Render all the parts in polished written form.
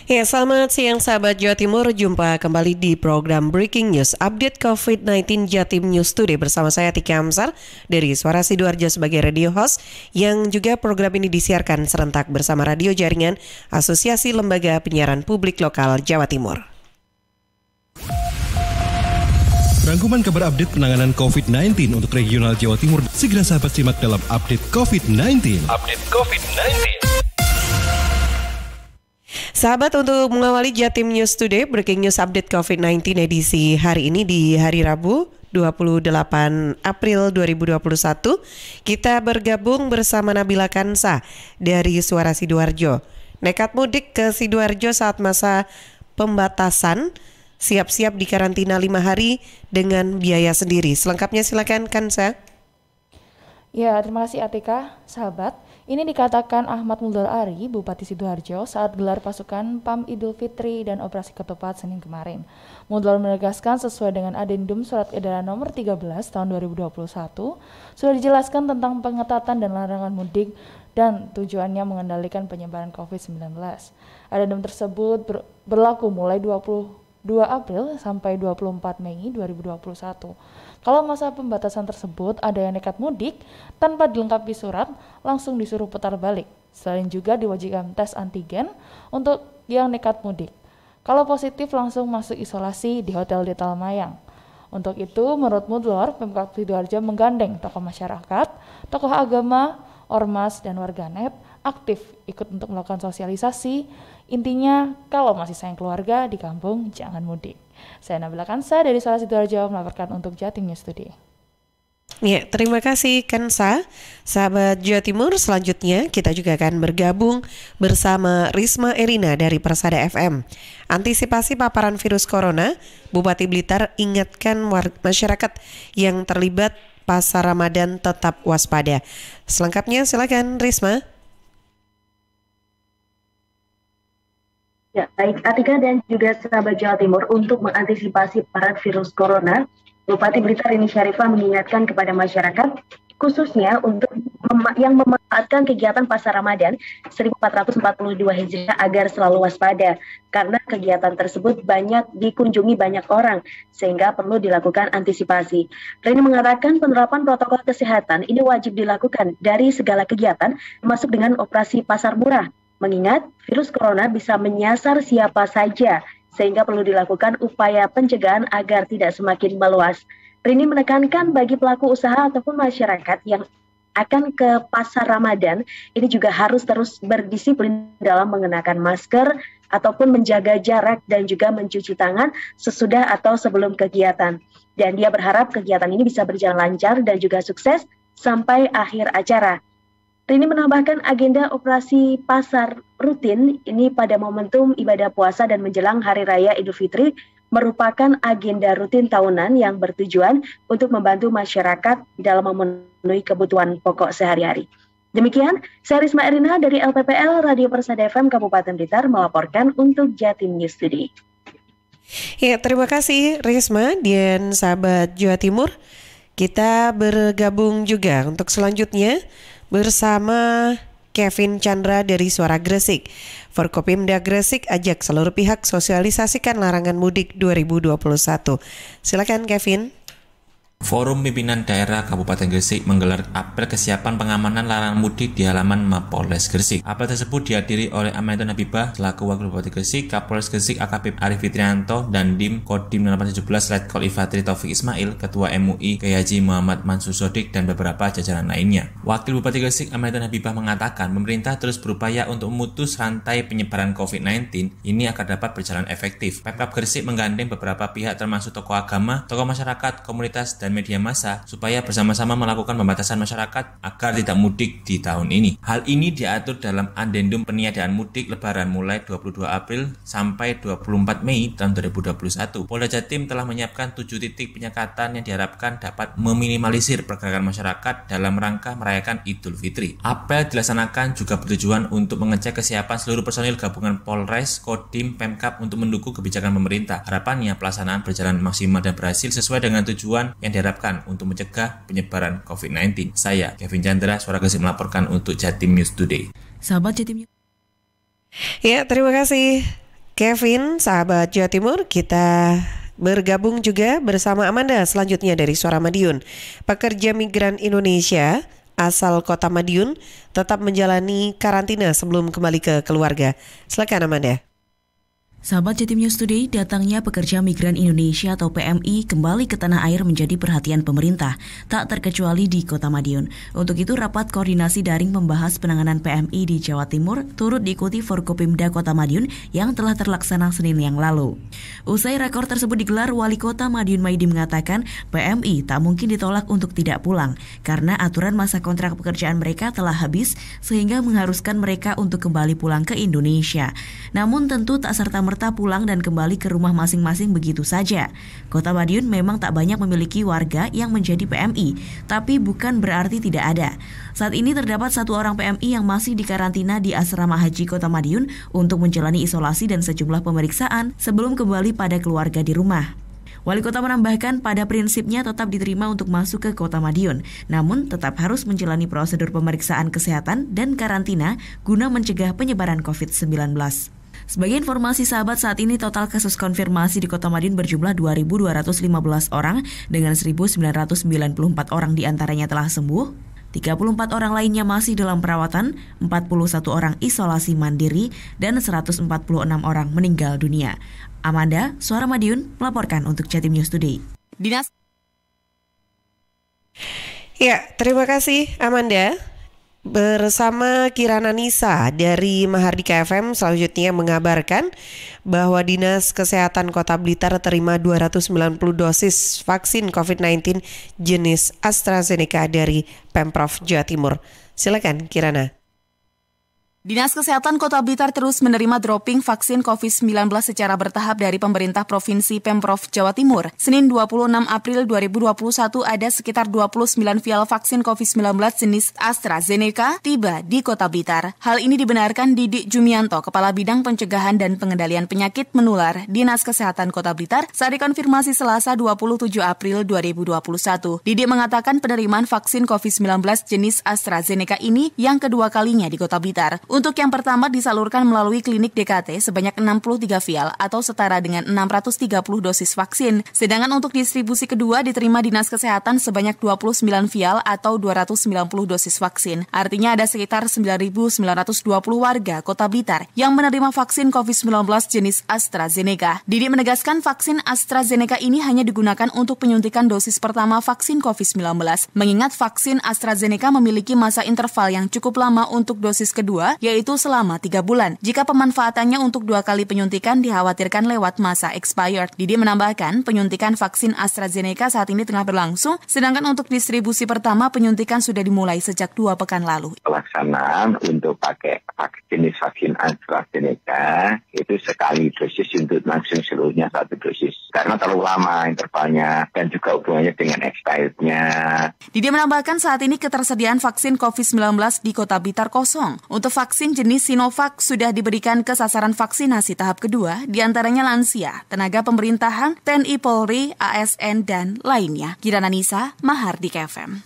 Ya, selamat siang sahabat Jawa Timur. Jumpa kembali di program Breaking News Update COVID-19 Jatim News Today bersama saya Tika Amsar dari Suara Sidoarjo sebagai radio host, yang juga program ini disiarkan serentak bersama radio jaringan Asosiasi Lembaga Penyiaran Publik Lokal Jawa Timur. Rangkuman kabar update penanganan COVID-19 untuk regional Jawa Timur segera sahabat simak dalam Update COVID-19. Update COVID-19. Sahabat, untuk mengawali Jatim News Today, Breaking News Update COVID-19 edisi hari ini di hari Rabu 28 April 2021, kita bergabung bersama Nabila Kansa dari Suara Sidoarjo. Nekat mudik ke Sidoarjo saat masa pembatasan, siap-siap di karantina 5 hari dengan biaya sendiri. Selengkapnya silakan Kansa. Ya, terima kasih Atika, sahabat. Ini dikatakan Ahmad Muldar Ari, Bupati Sidoarjo, saat gelar pasukan PAM Idul Fitri dan Operasi Ketupat Senin kemarin. Muldar menegaskan sesuai dengan Adendum Surat Edaran Nomor 13 Tahun 2021, sudah dijelaskan tentang pengetatan dan larangan mudik dan tujuannya mengendalikan penyebaran COVID-19. Adendum tersebut berlaku mulai 22 April sampai 24 Mei 2021. Kalau masa pembatasan tersebut ada yang nekat mudik tanpa dilengkapi surat, langsung disuruh putar balik. Selain juga diwajibkan tes antigen untuk yang nekat mudik. Kalau positif langsung masuk isolasi di hotel di Talmayang. Untuk itu, menurut Mudlor, Pemkab Sidoarjo menggandeng tokoh masyarakat, tokoh agama, ormas, dan warganet aktif ikut untuk melakukan sosialisasi. Intinya, kalau masih sayang keluarga di kampung, jangan mudik. Saya Nabila Kansa dari Suara Sidoarjo melaporkan untuk Jatim News Today. Ya, terima kasih Kansa. Sahabat Jawa Timur, selanjutnya kita juga akan bergabung bersama Risma Erina dari Persada FM. Antisipasi paparan virus corona, Bupati Blitar ingatkan masyarakat yang terlibat pasar Ramadan tetap waspada. Selengkapnya silakan Risma. Ya, baik Atika dan juga sahabat Jawa Timur, untuk mengantisipasi paparan virus corona, Bupati Blitar Rini Syarifah mengingatkan kepada masyarakat, khususnya untuk yang memanfaatkan kegiatan pasar Ramadan 1442 Hijriah agar selalu waspada, karena kegiatan tersebut banyak dikunjungi banyak orang, sehingga perlu dilakukan antisipasi. Rini mengatakan penerapan protokol kesehatan ini wajib dilakukan dari segala kegiatan, termasuk dengan operasi pasar murah. Mengingat virus corona bisa menyasar siapa saja, sehingga perlu dilakukan upaya pencegahan agar tidak semakin meluas. Rini menekankan bagi pelaku usaha ataupun masyarakat yang akan ke pasar Ramadan, ini juga harus terus berdisiplin dalam mengenakan masker ataupun menjaga jarak dan juga mencuci tangan sesudah atau sebelum kegiatan. Dan dia berharap kegiatan ini bisa berjalan lancar dan juga sukses sampai akhir acara. Rini menambahkan agenda operasi pasar rutin ini pada momentum ibadah puasa dan menjelang Hari Raya Idul Fitri merupakan agenda rutin tahunan yang bertujuan untuk membantu masyarakat dalam memenuhi kebutuhan pokok sehari-hari. Demikian, saya Risma Erina dari LPPL Radio Persada FM Kabupaten Blitar melaporkan untuk Jatim News Today. Ya, terima kasih Risma dan sahabat Jawa Timur. Kita bergabung juga untuk selanjutnya bersama Kevin Chandra dari Suara Gresik. Forkopimda Gresik ajak seluruh pihak sosialisasikan larangan mudik 2021. Silakan Kevin. Forum Pimpinan Daerah Kabupaten Gresik menggelar apel kesiapan pengamanan larangan mudik di halaman Mapolres Gresik. Apel tersebut dihadiri oleh Amanatun Habibah selaku Wakil Bupati Gresik, Kapolres Gresik AKP Arif Fitrianto, dan Dim Kodim 817 Letkol Ifatri Taufik Ismail, Ketua MUI Kiai Haji Muhammad Mansur Sodik, dan beberapa jajaran lainnya. Wakil Bupati Gresik Amanatun Habibah mengatakan pemerintah terus berupaya untuk memutus rantai penyebaran COVID-19 ini agar dapat berjalan efektif. Pemkab Gresik menggandeng beberapa pihak termasuk tokoh agama, tokoh masyarakat, komunitas, dan media massa supaya bersama-sama melakukan pembatasan masyarakat agar tidak mudik di tahun ini. Hal ini diatur dalam Adendum Peniadaan Mudik Lebaran mulai 22 April sampai 24 Mei tahun 2021. Polda Jatim telah menyiapkan 7 titik penyekatan yang diharapkan dapat meminimalisir pergerakan masyarakat dalam rangka merayakan Idul Fitri. Apel dilaksanakan juga bertujuan untuk mengecek kesiapan seluruh personil gabungan Polres, Kodim, Pemkab untuk mendukung kebijakan pemerintah. Harapannya pelaksanaan berjalan maksimal dan berhasil sesuai dengan tujuan yang diharapkan untuk mencegah penyebaran COVID-19. Saya, Kevin Chandra, Suara Gresik melaporkan untuk Jatim News Today. Sahabat Jatim News. Ya, terima kasih Kevin, sahabat Jawa Timur, kita bergabung juga bersama Amanda selanjutnya dari Suara Madiun. Pekerja migran Indonesia asal Kota Madiun tetap menjalani karantina sebelum kembali ke keluarga. Silakan Amanda. Sahabat Jatim News Today, datangnya pekerja migran Indonesia atau PMI kembali ke tanah air menjadi perhatian pemerintah, tak terkecuali di Kota Madiun. Untuk itu, rapat koordinasi daring membahas penanganan PMI di Jawa Timur turut diikuti Forkopimda Kota Madiun yang telah terlaksana Senin yang lalu. Usai rakor tersebut digelar, Wali Kota Madiun Maidi mengatakan PMI tak mungkin ditolak untuk tidak pulang karena aturan masa kontrak pekerjaan mereka telah habis sehingga mengharuskan mereka untuk kembali pulang ke Indonesia. Namun tentu tak serta-merta pulang dan kembali ke rumah masing-masing begitu saja. Kota Madiun memang tak banyak memiliki warga yang menjadi PMI, tapi bukan berarti tidak ada. Saat ini terdapat 1 orang PMI yang masih dikarantina di Asrama Haji Kota Madiun untuk menjalani isolasi dan sejumlah pemeriksaan sebelum kembali pada keluarga di rumah. Wali Kota menambahkan pada prinsipnya tetap diterima untuk masuk ke Kota Madiun, namun tetap harus menjalani prosedur pemeriksaan kesehatan dan karantina guna mencegah penyebaran COVID-19. Sebagai informasi sahabat, saat ini total kasus konfirmasi di Kota Madiun berjumlah 2.215 orang dengan 1.994 orang diantaranya telah sembuh, 34 orang lainnya masih dalam perawatan, 41 orang isolasi mandiri, dan 146 orang meninggal dunia. Amanda, Suara Madiun, melaporkan untuk Jatim News Today. Ya, terima kasih Amanda. Bersama Kirana Nisa dari Mahardika FM selanjutnya mengabarkan bahwa Dinas Kesehatan Kota Blitar terima 290 dosis vaksin COVID-19 jenis AstraZeneca dari Pemprov Jawa Timur. Silakan Kirana. Dinas Kesehatan Kota Blitar terus menerima dropping vaksin COVID-19 secara bertahap dari pemerintah Provinsi Pemprov Jawa Timur. Senin 26 April 2021 ada sekitar 29 vial vaksin COVID-19 jenis AstraZeneca tiba di Kota Blitar. Hal ini dibenarkan Didik Jumianto, Kepala Bidang Pencegahan dan Pengendalian Penyakit Menular Dinas Kesehatan Kota Blitar saat dikonfirmasi Selasa 27 April 2021. Didik mengatakan penerimaan vaksin COVID-19 jenis AstraZeneca ini yang kedua kalinya di Kota Blitar. Untuk yang pertama disalurkan melalui klinik DKT sebanyak 63 vial atau setara dengan 630 dosis vaksin. Sedangkan untuk distribusi kedua diterima Dinas Kesehatan sebanyak 29 vial atau 290 dosis vaksin. Artinya ada sekitar 9.920 warga Kota Blitar yang menerima vaksin COVID-19 jenis AstraZeneca. Didi menegaskan vaksin AstraZeneca ini hanya digunakan untuk penyuntikan dosis pertama vaksin COVID-19. Mengingat vaksin AstraZeneca memiliki masa interval yang cukup lama untuk dosis kedua, yaitu selama 3 bulan. Jika pemanfaatannya untuk 2 kali penyuntikan dikhawatirkan lewat masa expired. Didi menambahkan, penyuntikan vaksin AstraZeneca saat ini tengah berlangsung, sedangkan untuk distribusi pertama penyuntikan sudah dimulai sejak 2 pekan lalu. Pelaksanaan untuk pakai jenis vaksin AstraZeneca itu sekali dosis untuk langsung seluruhnya 1 dosis. Karena terlalu lama intervalnya dan juga hubungannya dengan expirednya. Didi menambahkan saat ini ketersediaan vaksin COVID-19 di Kota Blitar kosong. Untuk vaksin jenis Sinovac sudah diberikan ke sasaran vaksinasi tahap kedua, diantaranya lansia, tenaga pemerintahan, TNI Polri, ASN, dan lainnya. Kirana Nisa, Mahardika FM.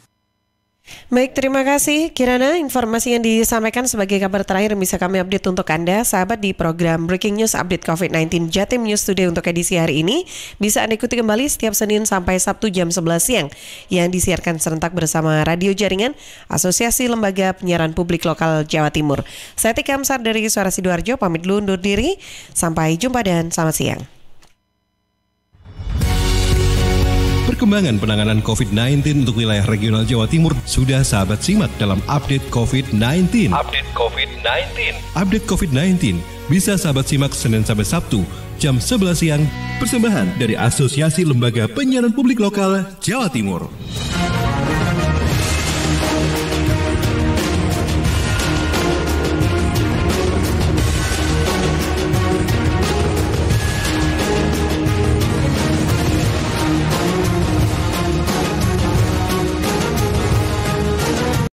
Baik, terima kasih Kirana. Informasi yang disampaikan sebagai kabar terakhir bisa kami update untuk Anda, sahabat, di program Breaking News Update COVID-19 Jatim News Today untuk edisi hari ini. Bisa Anda ikuti kembali setiap Senin sampai Sabtu jam 11 siang yang disiarkan serentak bersama Radio Jaringan Asosiasi Lembaga Penyiaran Publik Lokal Jawa Timur. Saya Tika Amsar dari Suara Sidoarjo, pamit dulu undur diri. Sampai jumpa dan selamat siang. Perkembangan penanganan COVID-19 untuk wilayah regional Jawa Timur sudah sahabat simak dalam Update COVID-19. Update COVID-19. Update COVID-19 bisa sahabat simak Senin sampai Sabtu jam 11 siang. Persembahan dari Asosiasi Lembaga Penyiaran Publik Lokal Jawa Timur.